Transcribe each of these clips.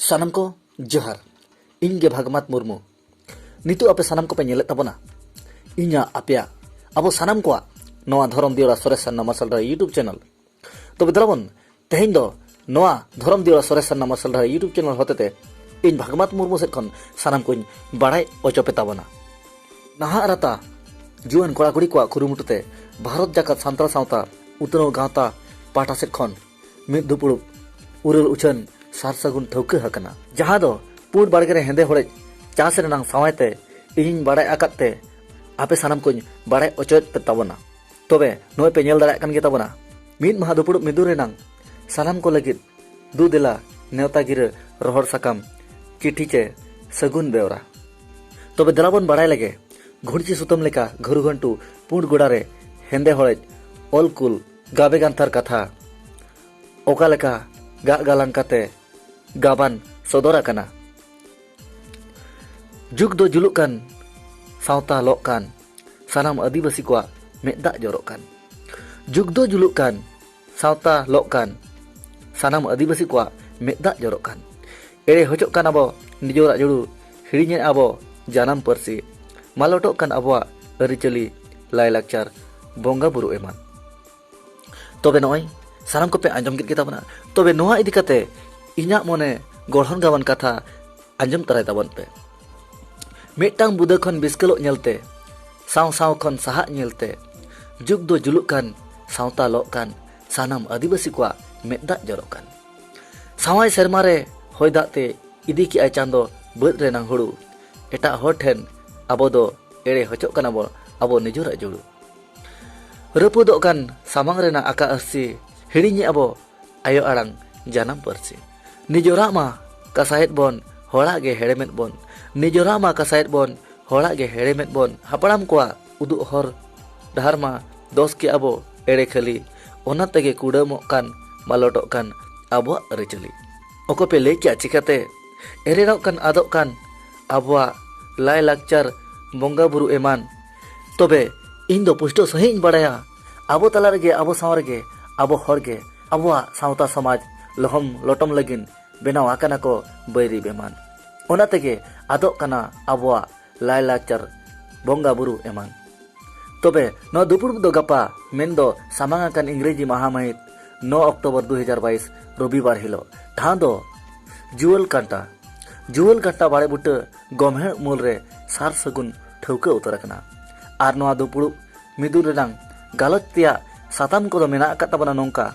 सानम को जोहार इन गे भागमात मुर्मू नितु आपे सानम को पे नेले तबना इन्या आपेया अब सानम को नवा धरम दियोरा सरेस सन्ना मसल यूट्यूब चैनल तो बिद्राबन तेहेन दो नवा धरम दियोरा सरेस सन्ना मसल यूट्यूब चैनल होतेते इन भागमात मुर्मू से खन सानम को बाड़ाय ओचोपे तबना नहा राता जुआन कोड़ा कुड़ी को खुरुमुटुते भारत जाकत सान्ताल सावता उतनो गावता पाटा से खन मिद दुपुड़ुब उरुल उछन सार सगुन ठौके हकना जहां दो पुड बाड़गे रे हेंदे होड़े चास रेनांग सावायते इनिन बाड़ाय आकाते आपे सानम को बाड़ाय ओचोत पे तबना तबे नोय पे नेल दाड़ाय कान गे तबना मिद महा दुपुड़ुब मिदु रेनांग सानम को लगित दु देला नेवता गिरे रोहर साकाम चिठी चे सगुन बेवरा तबे दलाबन बाड़ाय लगे घुड़ची सुतम लेका घरु घंटू पुड गोड़ारे हेंदे होड़े ओलकुल गाबे गांथार कथा ओका लेका गा गालान काते गाबान सदरा कना जुग दो जुलुक कान सावता लोक कान सानाम आदिवासी को मेदा जरोक कान जुग दो जुलुक कान सावता लोक कान सानाम आदिवासी को मेदा जरोक कान एड़े हजोक कान अबो निजोरा जुड़ू हिड़िñe अबो जानम परसी मालटोक कान अबोआ अरिचली लायलाकचार बोंगा बुरु एमान तबे नय सानाम को पे आंजम गित गेताबना तबे नोआ इदि काते इन्या मने गढ़न गावन कथा आंजम तराय ताबन पे मिटांग बुदा खन बिस्कलो नेलते साव साव खन साहा नेलते जुग दो जुलुक कान सावता लोक कान सानाम आदिवासी को मेदा जरोक कान सावाय सेरमारे होय दाते इदि कि आय चांदो बद रेनांग हुड़ू एटा हर ठेन आबो दो एड़े हचोक काना बो आबो निजोरा जुड़ू रपुदोक कान सामांग रेना आका अस्सी हिड़िñe आबो आयो आड़ांग जानम परसी निजोरा मा कसायत बोन होड़ा गे हेड़ेमेत बोन निजोरा मा कसायत बोन होड़ा गे हेड़ेमेत बोन हापड़ाम को उदु हर डहार मा दोस के आबो एड़े खाली ओना तेगे कुड़ामोक कान मालटोक कान आबो अरिचली ओको पे ले क्या चिकाते एरेराव कान आदोक कान आबो लाय लाकचार बोंगा बुरु एमान तबे इन दो पुष्टो सही बाड़ाया आबो तला रेगे आबो साव रेगे आबो हरगे आबो सावता समाज लहम लटम लगिन बेनाव आकाना को बैरी बेमान ओना तेगे आदोक काना आबो लाय लाकचार बोंगा बुरु एमान तबे नो दुपुर दो गपा मेन दो सामांगा कान इंग्रेजी महामाहित 9 अक्टोबर 2022 रविवार हिलो ठां दो जुवल कांटा बाड़े बुटे गमहेड़ मूल रे सार सगुन ठौका उतरकना आर नोआ दुपुर मिदुर रेनांग गालत तिया साताम को मेना ताबना नोंका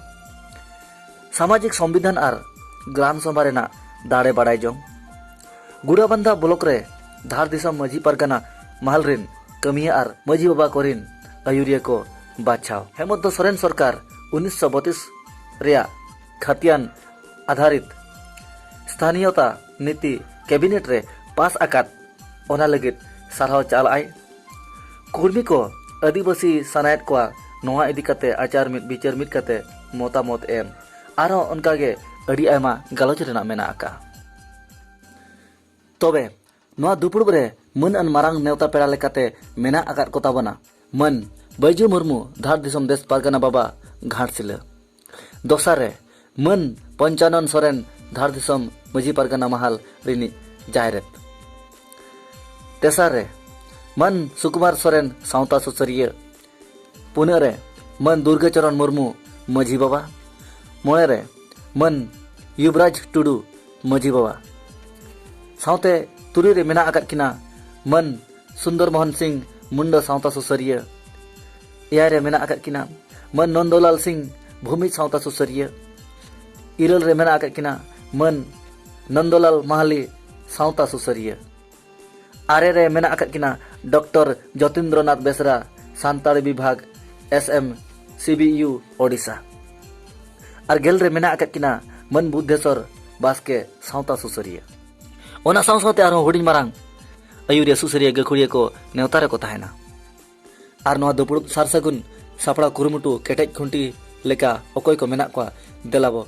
सामाजिक संविधान आर ग्राम सभा रेना दाड़े बाड़ाय जों गुड़ाबांधा ब्लॉक रे धार दिसम मजी पारगाना महल रिन कमिया आर मजी बाबा कोरिन आयुरिया को बाछाव हेमंत सोरेन सरकार 1932 रेया खातियान आधारित स्थानीयता नीति कैबिनेट रे पास आकात ओना लगित सारहाव चाल आय कुर्मी को आदिवासी सनायत को नोआ इदी कते आचार मित बिचार मित कते मोतामत एम आरो उनकागे अड़ी आयमा गालोच रेना मेना आका तबे नोआ दुपुड़ब रे मन अन मारांग नेवता पेड़ा लेकाते मेना आकात को ताबना मन बैजू मुर्मू धार दिसम देश पारगाना बाबा घाटसिले दोसार रे मन पंचानन सोरेन धार दिसम मजी पारगाना महल रिनी जायरेत तेसार रे मन सुकुमार सोरेन सावता सुसरिया पुणे रे मन दुर्गाचरण मुर्मू मजी बाबा मोड़े रे मन युवराज टुडू मजी बाबा सावते तुरी रे मेना आकात किना मन सुंदर मोहन सिंह मुंडा सावता सुसरिया एया रे मेना आकात किना मन नंदोलाल सिंह भूमि सावता सुसरिया इरल रे मेना आकात किना मन नंदोलाल माहली सावता सुसरिया आरे रे मेना आकात किना डॉक्टर ज्योतिन्द्रनाथ बेसरा सान्ताड़ी विभाग SM CBU ओडिशा और गेल रे मेना आकात किना मन बुद्धेश्वर बास्के सावता सुसरिया ओना साव सावते आरो हुडिन मारांग आयुरिया सुसरिया गखुड़िया को नेवतारे को ताहेना आर नोआ दुपुड़ुब सारसगुन सापड़ा कुरुमुटु केटेज खुंटी लेका ओकोय को मेना को देलाबो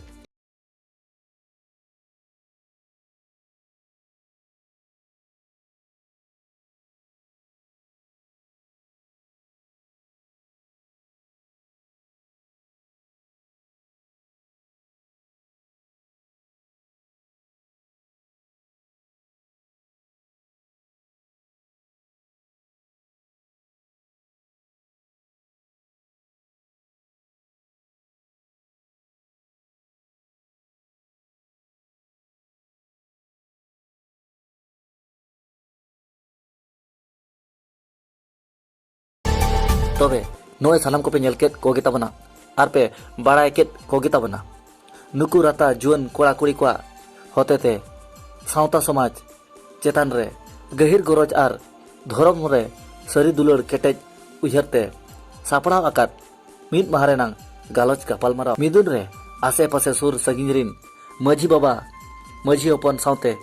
तबे नोए सानाम को पे नेल केत को गिता बना आर पे बाड़ाय केत को गिता बना नुकु राता जुआन कोड़ा कुड़ी को होतेते सावता समाज चेतान रे गहिर गरज आर धरम रे सरी दुलर केटेज उयहरते सापड़ाव आकात मिद माह रेनांग गालोच गापालमाराव मिदुन रे आसे पासे सुर सागिन रिन माझी बाबा माझी हपन सावते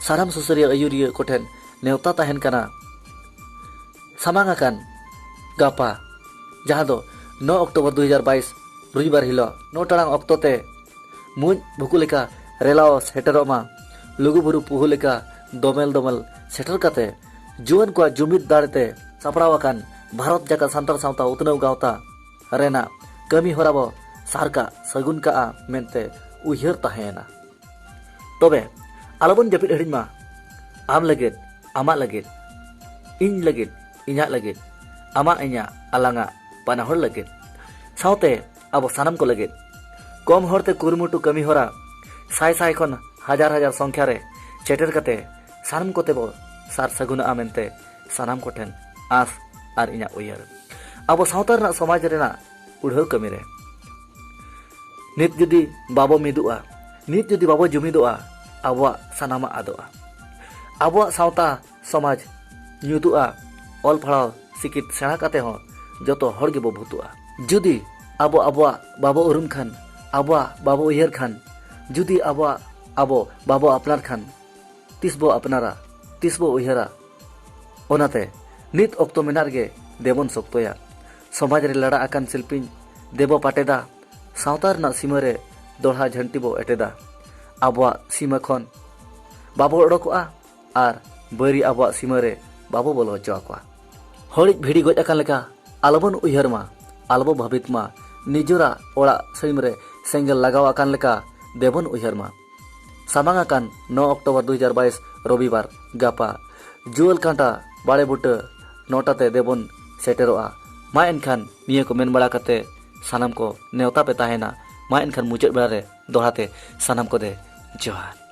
साराम सुसरिया आयुरिया कोठेन नेवता ताहेन काना सामांग आकान गापा जहाँ दो 9 अक्टोबर 2022 रविवार हिलो 9 टाड़ांग अक्तोते मुझ भुकु लेका रेलाव सेटरोमा लुगुबुरु पुहु लेका दोमेल दोमेल सेटर काते जुआन को जुमिद दाड़ते सापड़ाव आकान भारत जाका सान्तार सावता उतनव गावता रेना कमी होराबो सारका सगुन का मेनते उयहर ताहेना तबे आलोबन जपिद हडिमा आम लगिद आमा लगिद इन लगिद इña लगिद आमा इña आलांगा पानाहर लगिद सावते आबो सानाम को लगिद कम हरते कुरुमुटु कमी होरा साय साय खन हजार हजार संख्या रे चेटर कते सानाम कोते बो सार सगुन आमेनते सानाम कोठेन आस आर इña उयहर आबो सावतार ना समाज रेना उड़हौ कमी रे नित जुदी बाबो मिदुआ नित जुदी बाबो जुमिदुआ आबो सानामा आदोआ आबो सावता समाज ᱧᱩᱛᱩᱜᱼᱟ ᱚᱞ ᱯᱟᱲᱦᱟᱣ ᱥᱤᱠᱤᱛ ᱥᱮᱬᱟ ᱠᱟᱛᱮ ᱦᱚᱸ ᱡᱚᱛᱚ ᱦᱚᱲ ᱜᱮᱵᱚ ᱵᱷᱩᱛᱩᱜᱼᱟ ᱡᱩᱫᱤ ᱟᱵᱚᱣᱟᱜ ᱵᱟᱵᱚ ᱩᱨᱩᱢ ᱠᱷᱟᱱ ᱟᱵᱚᱣᱟᱜ ᱵᱟᱵᱚ ᱩᱭᱦᱟᱹᱨ ᱠᱷᱟᱱ ᱡᱩᱫᱤ ᱟᱵᱚ ᱵᱟᱵᱚ ᱟᱯᱱᱟᱨ ᱠᱷᱟᱱ ᱛᱤᱥ ᱵᱚ ᱟᱯᱱᱟᱨᱟ ᱛᱤᱥ ᱵᱚ ᱩᱭᱦᱟᱹᱨᱟ ᱚᱱᱟᱛᱮ ᱱᱤᱛ ᱚᱠᱛᱚ ᱢᱮᱱᱟᱜ ᱨᱮᱜᱮ ᱫᱮᱵᱚᱱ ᱥᱚᱠᱛᱚᱭᱟ ᱥᱚᱢᱟᱡᱽ ᱨᱮ ᱞᱟᱲᱟ ᱟᱠᱟᱱ ᱥᱤᱞᱯᱤᱧ ᱫᱮᱵᱚ ᱯᱟᱴᱮᱫᱟ ᱥᱟᱶᱛᱟ ᱨᱮᱱᱟᱜ ᱥᱤᱢᱟᱹ ᱨᱮ ᱫᱚᱲᱦᱟ ᱡᱷᱟᱹᱱᱴᱤ ᱵᱚ ᱮᱴᱮᱫᱟ ᱟᱵᱚᱣᱟᱜ ᱥᱤᱢᱟᱹ ᱠᱷᱚᱱ ᱵᱟᱵᱚ ᱚᱰᱚᱠᱚᱜᱼᱟ ᱟᱨ ᱵᱟᱹᱨᱤ ᱟᱵᱚᱣᱟᱜ ᱥᱤᱢᱟᱹ ᱨᱮ बाबो बोलो हचुआ हड़िज भिड़ी गज अकान लेका आलोबन उयहर मा आलोबो भाबित मा निजोरा ओड़ा सैम रे सेंगल लगाव अकान लेका देबन उयहर मा सामांग अकान 9 अक्टोबर 2022 रविवार गापा जुअल कांटा बाड़े बुट नोटाते देबन सेटेरोआ मा एनखान निया को मेन बड़ा कते सानाम को नेवता पे ताहेना मा एनखान मुचाद बेला रे दोहाते सानाम को दे जोहार।